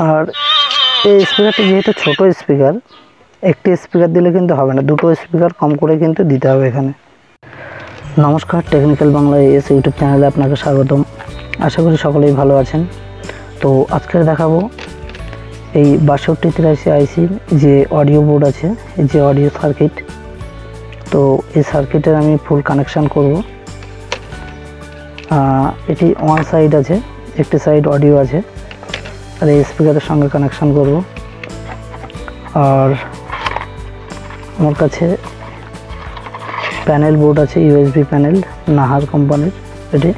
আর এই স্পিকারটি যেহেতু ছোট স্পিকার, একটি স্পিকার দিলে কিন্তু হবে না, দুটো স্পিকার কম করে কিন্তু দিতে হবে এখানে। নমস্কার, টেকনিক্যাল বাংলা এস ইউটিউব চ্যানেলে আপনাকে স্বাগতম। আশা করি সকলেই ভালো আছেন। তো আজকে দেখাবো এই 6283 আইসির যে অডিও বোর্ড আছে, যে অডিও সার্কিট। তো এই সার্কিটের আমি ফুল কানেকশান করব। এটি ওয়ান সাইড আছে, একটি সাইড অডিও আছে, আর এই স্পিকারের সঙ্গে কানেকশান করব। আর আমার কাছে প্যানেল বোর্ড আছে, ইউএসবি প্যানেল, নাহার কোম্পানির এটি।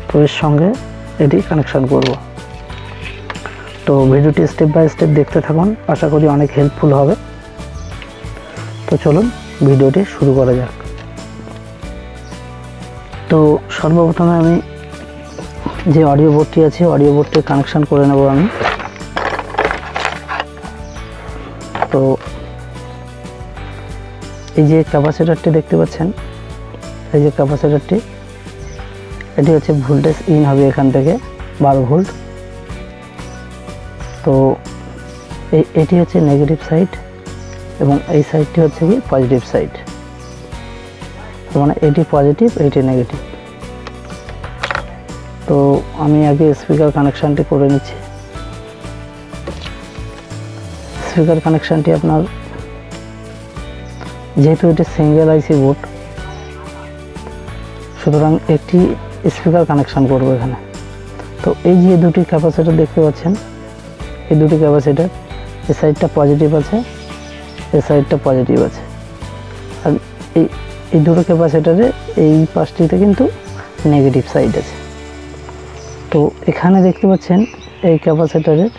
তো এর সঙ্গে এটি কানেকশান করব। তো ভিডিওটি স্টেপ বাই স্টেপ দেখতে থাকুন, আশা করি অনেক হেল্পফুল হবে। তো চলুন ভিডিওটি শুরু করা যাক। তো সর্বপ্রথমে আমি যে অডিও বোর্ডটি আছে, অডিও বোর্ডটি কানেকশান করে নেব আমি। তো এই যে ক্যাপাসিটরটি দেখতে পাচ্ছেন, এই যে ক্যাপাসিটরটি, এটি হচ্ছে ভোল্টেজ ইন হবে এখান থেকে 12 ভোল্ট। তো এটি হচ্ছে নেগেটিভ সাইড এবং এই সাইডটি হচ্ছে কি পজিটিভ সাইড, মানে এটি পজিটিভ, এটি নেগেটিভ। তো আমি আগে স্পিকার কানেকশানটি করে নিচ্ছি। স্পিকার কানেকশানটি আপনার, যেহেতু এটি সিঙ্গেল আইসি বোর্ড, সুতরাং একটি স্পিকার কানেকশান করব এখানে। তো এই যে দুটি ক্যাপাসিটর দেখতে পাচ্ছেন, এই দুটি ক্যাপাসিটর, এই সাইডটা পজিটিভ আছে, এই সাইডটা পজিটিভ আছে, আর এই দুটো ক্যাপাসিটরে এই পাশটিতে কিন্তু নেগেটিভ সাইড আছে। তো এখানে দেখতে পাচ্ছেন এই ক্যাপাসিটরের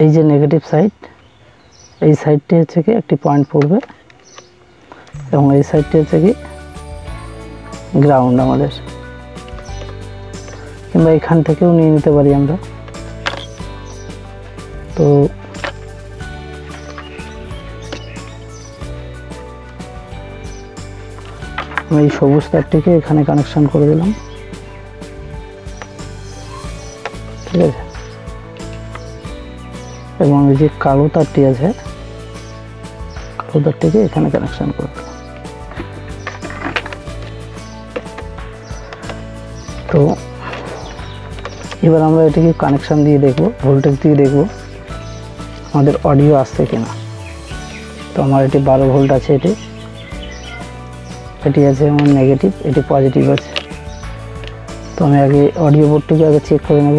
এই যে নেগেটিভ সাইড, এই সাইডটি হচ্ছে কি একটি পয়েন্ট পড়বে এবং এই সাইডটি হচ্ছে কি গ্রাউন্ড আমাদের, কিংবা এখান থেকেও নিয়ে নিতে পারি আমরা। তো আমি এই সবুজ তারটিকে এখানে কানেকশন করে দিলাম, ঠিক আছে। এবং এই যে কালো তারটি আছে, কালো তারটিকে এখানে কানেকশন করে দিলাম। তো এবার আমরা এটিকে কানেকশান দিয়ে দেখব, ভোল্টেজ দিয়ে দেখব আমাদের অডিও আসছে কিনা। তো আমার এটি 12 ভোল্ট আছে, এটি আছে আমার নেগেটিভ, এটি পজিটিভ আছে। তো আমি আগে অডিও বোর্ডটিকে আগে চেক করে নেব।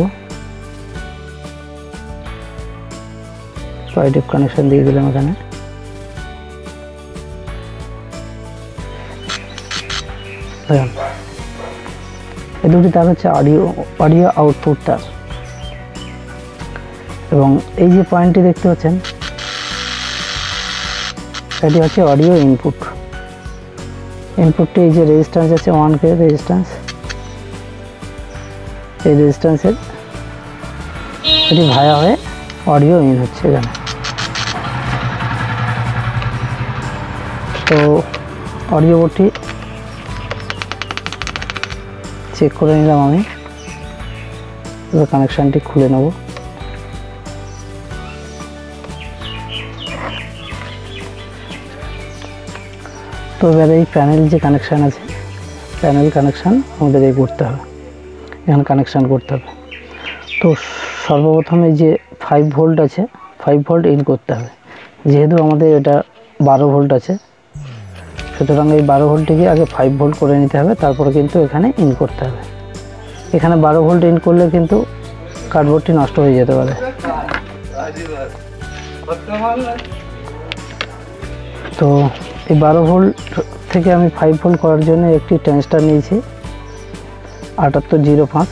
পজিটিভ কানেকশান দিয়ে দিলাম এখানে। দেখুন এই দুটি তার হচ্ছে অডিও আউটপুট তার, এবং এই যে পয়েন্টটি দেখতে পাচ্ছেন, এটি হচ্ছে অডিও ইনপুট। ইনপুটটি এই যে রেজিস্ট্যান্স আছে 1K রেজিস্ট্যান্স, এই রেজিস্ট্যান্সের এটি ভায়া হয়ে অডিও ইন হচ্ছে এখানে। তো অডিও বোর্ডটি চেক করে নিলাম আমি, এবার কানেকশানটি খুলে নেব। তো এবার এই প্যানেল যে কানেকশান আছে, প্যানেল কানেকশান আমাদের এই করতে হবে, এখানে কানেকশান করতে হবে। তো সর্বপ্রথমে যে 5 ভোল্ট আছে, 5 ভোল্ট ইন করতে হবে। যেহেতু আমাদের এটা 12 ভোল্ট আছে, সুতরাং এই 12 ভোল্টটিকে আগে 5 ভোল্ট করে নিতে হবে, তারপরে কিন্তু এখানে ইন করতে হবে। এখানে 12 ভোল্ট ইন করলে কিন্তু কার্ডবোর্ডটি নষ্ট হয়ে যেতে পারে। তো এই 12 ভোল্ট থেকে আমি 5 ভোল্ট করার জন্য একটি ট্রানজিস্টর নিয়েছি 7805,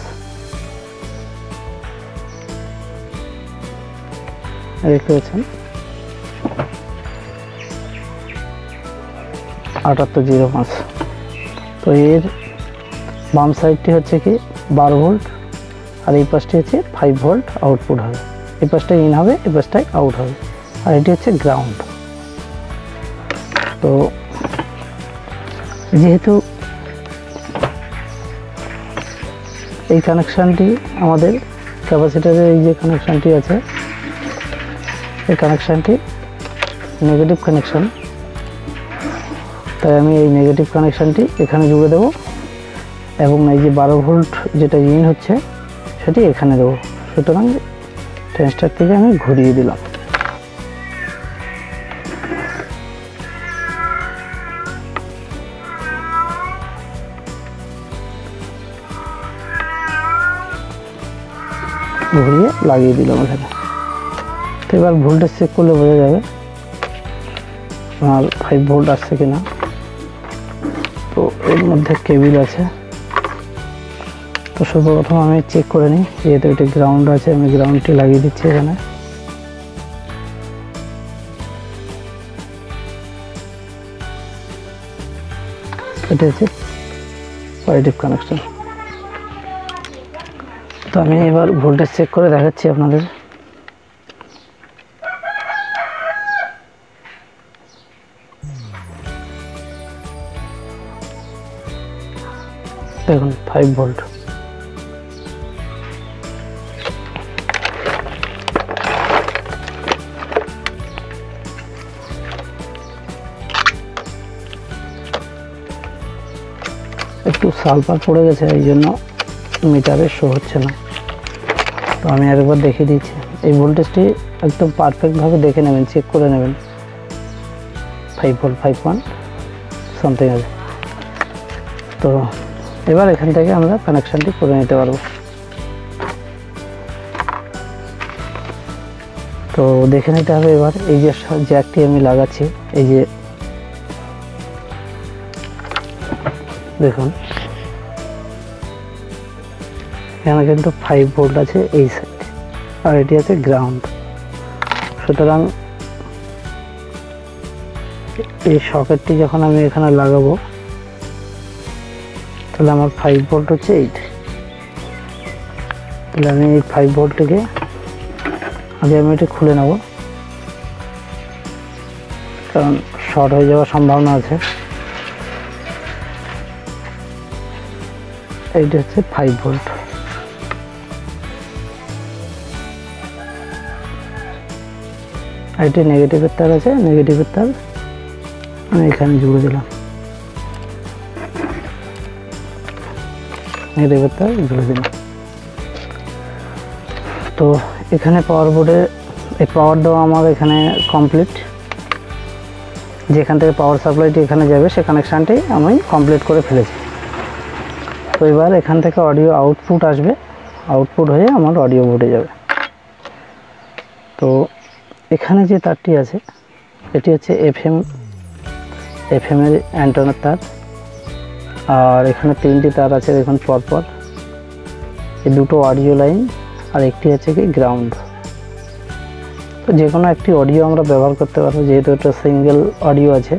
দেখতে পাচ্ছেন 7805। তো এর বাম সাইডটি হচ্ছে কি 12 ভোল্ট, আর এই পাশটি হচ্ছে 5 ভোল্ট আউটপুট হবে। এই পাশটাই ইন হবে, এই পাশটাই আউট হবে, আর এটি হচ্ছে গ্রাউন্ড। তো যেহেতু এই কানেকশানটি আমাদের ক্যাপাসিটারের এই যে কানেকশানটি আছে, এই কানেকশানটি নেগেটিভ কানেকশান, তাই আমি এই নেগেটিভ কানেকশানটি এখানে জুড়ে দেব এবং এই যে 12 ভোল্ট যেটা ইন হচ্ছে সেটি এখানে দেবো। সুতরাং ট্রানজিস্টর থেকে আমি ঘুরিয়ে দিলাম। ঘুরিয়ে লাগিয়ে দিলাম এখানে। তো এবার ভোল্টেজ চেক করলে বোঝা যাবে আমার 5 ভোল্ট আসছে কিনা। তো এর মধ্যে কেবিল আছে, তো সর্বপ্রথম আমি চেক করে নিই। যেহেতু এটা গ্রাউন্ড আছে, আমি গ্রাউন্ডটি লাগিয়ে দিচ্ছি এখানে। এটা হচ্ছে পজিটিভ কানেকশন। তো আমি এবার ভোল্টেজ চেক করে দেখাচ্ছি আপনাদের। দেখুন 5 ভোল্ট। একটু সালফার পড়ে গেছে, এই জন্য মিটারে শো হচ্ছে না। তো আমি আরেকবার দেখিয়ে দিচ্ছি। এই ভোল্টেজটি একদম পারফেক্টভাবে দেখে নেবেন, চেক করে নেবেন। 5 ভোল্ট 5.1 সামথিং আছে। তো এবার এখান থেকে আমরা কানেকশানটি করে নিতে পারবো। তো দেখে নিতে হবে এবার এই যে জ্যাকটি আমি লাগাচ্ছি, এই যে দেখুন এখানে কিন্তু 5 ভোল্ট আছে এই সাইড, আর এটি আছে গ্রাউন্ড। সুতরাং এই সকেটটি যখন আমি এখানে লাগাবো তাহলে আমার 5 ভোল্ট হচ্ছে 8। তাহলে আমি এই 5 ভোল্টটিকে আগে আমি এটা খুলে নেব, কারণ শর্ট হয়ে যাওয়ার সম্ভাবনা আছে। এইটা হচ্ছে 5 ভোল্ট। এটি নেগেটিভের তার আছে, নেগেটিভের তার আমি এখানে জুড়ে দিলাম, নেগেটিভের তার জুড়ে দিলাম। তো এখানে পাওয়ার বোর্ডে এই পাওয়ার দেওয়া আমার এখানে কমপ্লিট। যেখান থেকে পাওয়ার সাপ্লাইটি এখানে যাবে সে কানেকশানটি আমি কমপ্লিট করে ফেলেছি। তো এবার এখান থেকে অডিও আউটপুট আসবে, আউটপুট হয়ে আমার অডিও বোর্ডে যাবে। তো এখানে যে তারটি আছে এটি হচ্ছে এফএম এর অ্যান্টেনার তার, আর এখানে 3টি তার আছে দেখুন পরপর। এই দুটো অডিও লাইন আর একটি হচ্ছে কি গ্রাউন্ড। তো যে কোনো একটি অডিও আমরা ব্যবহার করতে পারবো, যেহেতু এটা সিঙ্গেল অডিও আছে।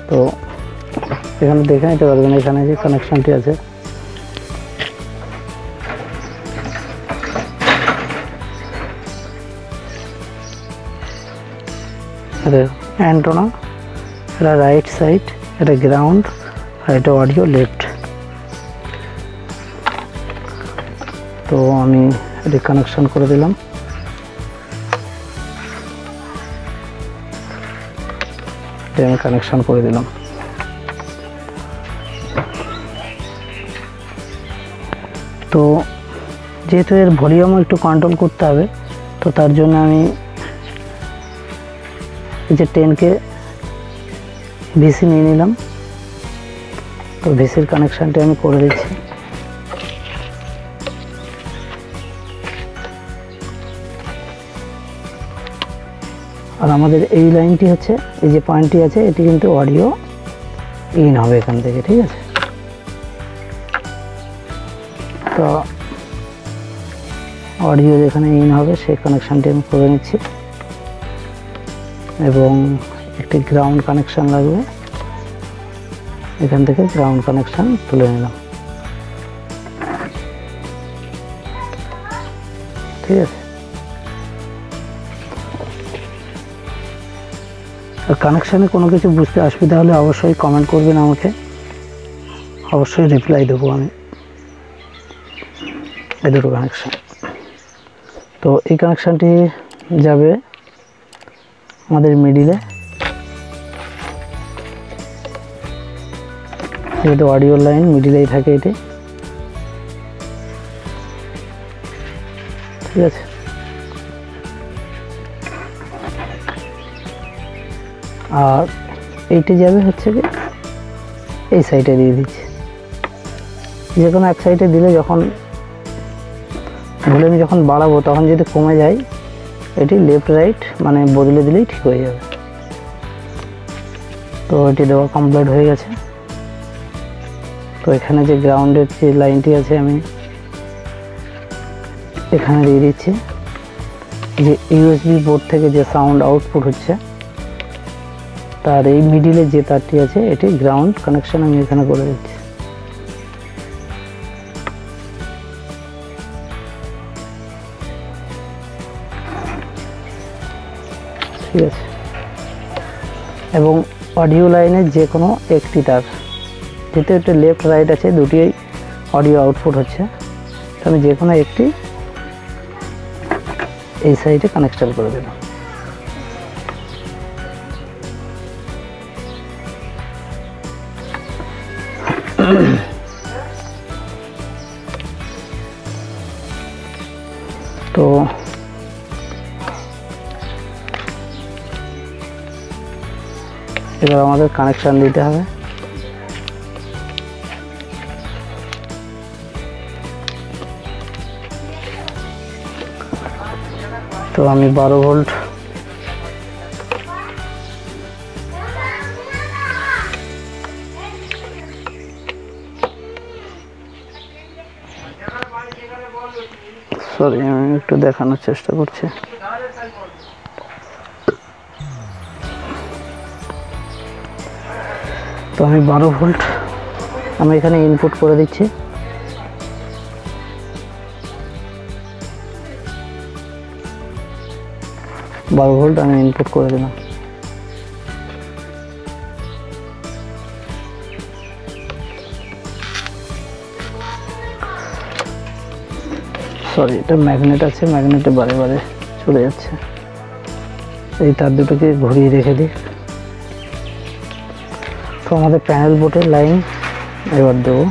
তো এখানে দেখে নিতে পারবেন এখানে যে কানেকশানটি আছে, অ্যান্টেনা, এটা রাইট সাইড, এটা গ্রাউন্ড, আর এটা অডিও লেফট। তো আমি এটি কানেকশন করে দিলাম। আমি কানেকশন করে দিলাম। তো যেহেতু এর ভলিউম একটু কন্ট্রোল করতে হবে, তো তার জন্য আমি এই যে 10K ভিসি নিয়ে নিলাম। তো ভিসির কানেকশানটি আমি করে দিচ্ছি। আর আমাদের এই লাইনটি হচ্ছে, এই যে পয়েন্টটি আছে, এটি কিন্তু অডিও ইন হবে এখান থেকে, ঠিক আছে। তো অডিও যেখানে ইন হবে সেই কানেকশানটি আমি করে নিচ্ছি, এবং একটি গ্রাউন্ড কানেকশান লাগবে, এখান থেকে গ্রাউন্ড কানেকশান তুলে নিলাম, ঠিক আছে। আর কানেকশানে কোনো কিছু বুঝতে অসুবিধা হলে অবশ্যই কমেন্ট করবেন আমাকে, অবশ্যই রিপ্লাই দেবো আমি। এই দুটো কানেকশান। তো এই কানেকশানটি যাবে আমাদের মিডিলে, যেহেতু অডিও লাইন মিডিলেই থাকে এটি, ঠিক আছে। আর এইটি যাবে হচ্ছে কি এই সাইডে দিয়ে দিচ্ছি, যে কোনো এক সাইডে দিলে যখন ভলিউম যখন বাড়াবো তখন যদি কমে যায় এটি লেফট রাইট মানে বদলে দিলেই ঠিক হয়ে যাবে। তো এটি দেওয়া কমপ্লিট হয়ে গেছে। তো এখানে যে গ্রাউন্ডের যে লাইনটি আছে আমি এখানে দিয়ে দিচ্ছি, যে ইউএসবি বোর্ড থেকে যে সাউন্ড আউটপুট হচ্ছে তার এই মিডিলে যে তারটি আছে এটি গ্রাউন্ড কানেকশন আমি এখানে করে দিচ্ছি। ঠিক আছে। এবং অডিও লাইনের যে কোনো একটি তার, যেহেতু এটা লেফট রাইট আছে দুটি অডিও আউটপুট হচ্ছে, তো আমি যে কোনো একটি এই সাইডে কানেকশন করে দিলাম। তো এবার আমাদের কানেকশন দিতে হবে। তো আমি 12 ভোল্ট সরি আমি একটু দেখানোর চেষ্টা করছি। তো আমি 12 ভোল্ট আমি এখানে ইনপুট করে দিচ্ছি। বারো ভোল্ট আমি ইনপুট করে দিলাম। সরি এটা ম্যাগনেট আছে, ম্যাগনেটে বারে বারে চলে যাচ্ছে, এই তার দুটোকে ঘুরিয়ে রেখে দিই। তো আমাদের প্যানেল বোর্ডের লাইন এবার দেবো।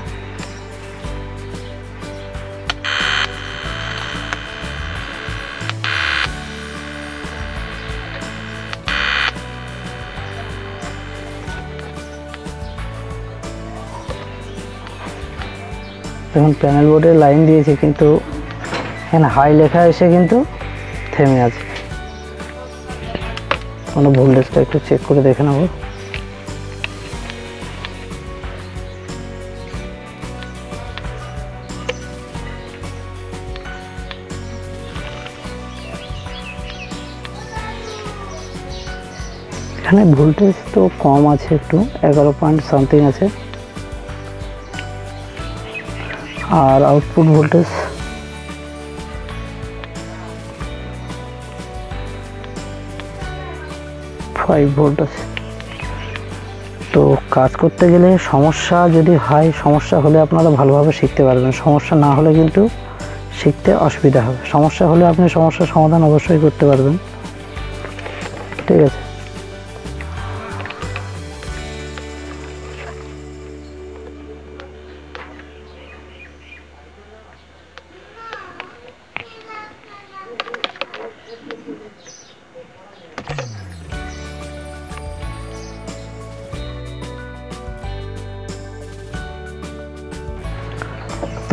এখন প্যানেল বোর্ডে লাইন দিয়েছি কিন্তু এখানে হাই লেখা এসে কিন্তু থেমে আছে। আমরা ভোল্টেজটা একটু চেক করে দেখে নেব। এখানে ভোল্টেজ তো কম আছে, একটু 11 পয়েন্ট সামথিং আছে, আর আউটপুট ভোল্টেজ 5 ভোল্ট আছে। তো কাজ করতে গেলে সমস্যা যদি হয়, সমস্যা হলে আপনারা ভালোভাবে শিখতে পারবেন, সমস্যা না হলে কিন্তু শিখতে অসুবিধা হবে। সমস্যা হলে আপনি সমস্যার সমাধান অবশ্যই করতে পারবেন, ঠিক আছে।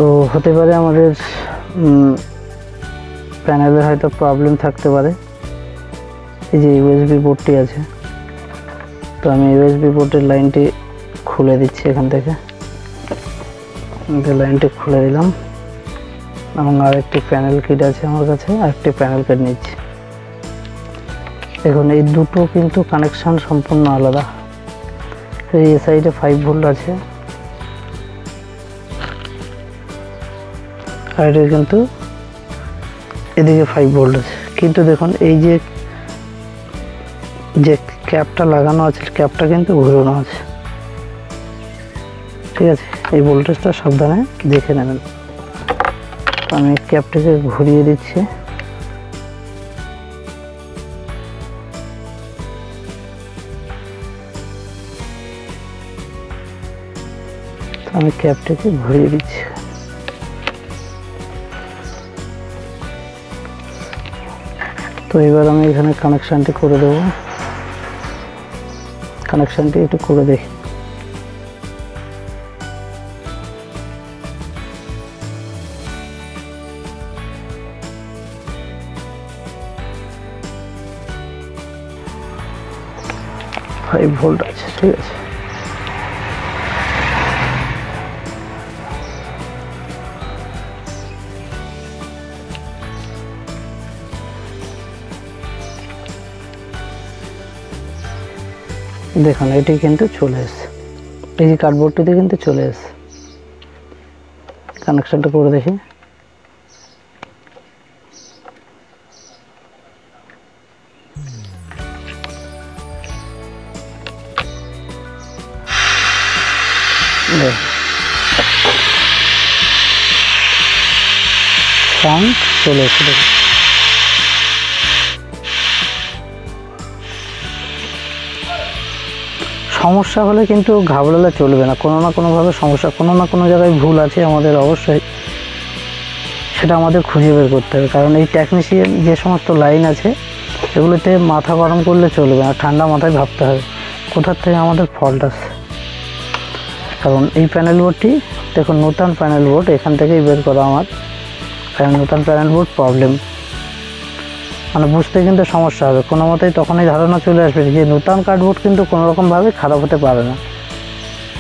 তো হতে পারে আমাদের প্যানেলের হয়তো প্রবলেম থাকতে পারে। এই যে ইউএসবি পোর্টটি আছে, তো আমি ইউএসবি পোর্টের লাইনটি খুলে দিচ্ছি এখান থেকে, লাইনটি খুলে দিলাম। এবং আরেকটি প্যানেল কিট আছে আমার কাছে, আরেকটি প্যানেল কিট নিচ্ছি। এখন এই দুটো কিন্তু কানেকশান সম্পূর্ণ আলাদা। এই সাইডে 5 ভোল্ট আছে, আর এটা কিন্তু এদিকে 5 ভোল্ট আছে। কিন্তু দেখুন এই যে ক্যাপটা লাগানো আছে, ক্যাপটা কিন্তু ঘুরানো আছে, ঠিক আছে। এই ভোল্টেজটা সাবধানে দেখে নেবেন। আমি ক্যাপটাকে ঘুরিয়ে দিচ্ছি। আমি ক্যাপটাকে ঘুরিয়ে দিচ্ছি। তো এবার আমি এখানে কানেকশানটি করে দেবো। কানেকশানটি একটু করে দেখি। ফাইভ ভোল্ট আছে, ঠিক আছে। দেখুন এটি কিন্তু চলে এসছে, এই যে কার্ডবোর্ডটিতে কিন্তু চলে এসছে। কানেকশনটা করে দেখি। সাউন্ড চলে এসছে। দেখুন সমস্যা হলে কিন্তু ঘাবড়ালে চলবে না, কোনো না কোনোভাবে সমস্যা, কোনো না কোনো জায়গায় ভুল আছে আমাদের, অবশ্যই সেটা আমাদের খুঁজে বের করতে হবে। কারণ এই টেকনিশিয়ান যে সমস্ত লাইন আছে এগুলোতে মাথা গরম করলে চলবে না, ঠান্ডা মাথায় ভাবতে হবে কোথার থেকে আমাদের ফল্ট আসছে। কারণ এই প্যানেল বোর্ডটি দেখুন নতুন প্যানেল বোর্ড, এখান থেকেই বের করা আমার। কারণ নতুন প্যানেল বোর্ড প্রবলেম, মানে বুঝতে কিন্তু সমস্যা হবে। কোনো মতেই তখনই ধারণা চলে আসবে যে নতুন কার্ডবোর্ড কিন্তু কোনো রকমভাবে খারাপ হতে পারে না,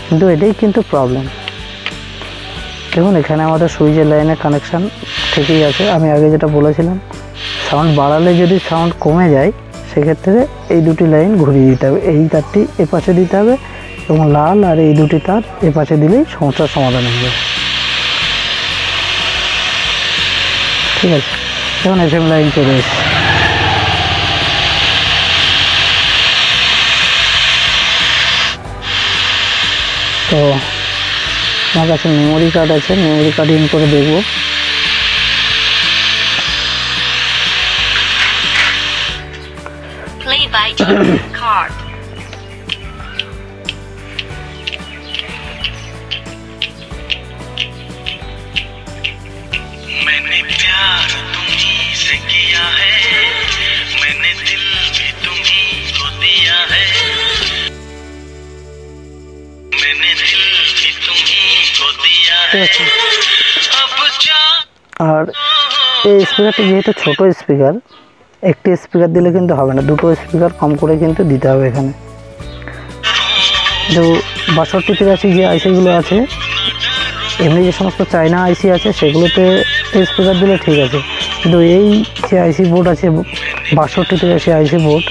কিন্তু এটাই কিন্তু প্রবলেম। দেখুন এখানে আমাদের সুইচের লাইনের কানেকশান ঠিকই আছে। আমি আগে যেটা বলেছিলাম, সাউন্ড বাড়ালে যদি সাউন্ড কমে যায় সেক্ষেত্রে এই দুটি লাইন ঘুরিয়ে দিতে হবে, এই তারটি এপাশে দিতে হবে এবং লাল আর এই দুটি তার এপাশে দিলেই সমস্যার সমাধান হয়ে যাবে, ঠিক আছে। এখন এফএম লাইন চলে এসেছে। তো আমার কাছে মেমোরি কার্ড আছে, মেমোরি কার্ড ইন করে দেখব। Play by card. मैंने प्यार तुम्ही से किया है, मैंने दिल भी तुम्ही को दिया है, मैंने दिल भी तुम्ही को दिया है, अब जा। আর এই স্পিকারটি যেহেতু ছোট স্পিকার, একটি স্পিকার দিলে কিন্তু হবে না, দুটো স্পিকার কম করে কিন্তু দিতে হবে। এখানে যে 6283 যে আইসিগুলো আছে, এমনি যে সমস্ত চায়না আইসি আছে সেগুলোতে স্পিকার দিলে ঠিক আছে, কিন্তু এই যে আইসি বোর্ড আছে 6283 আইসি বোর্ড,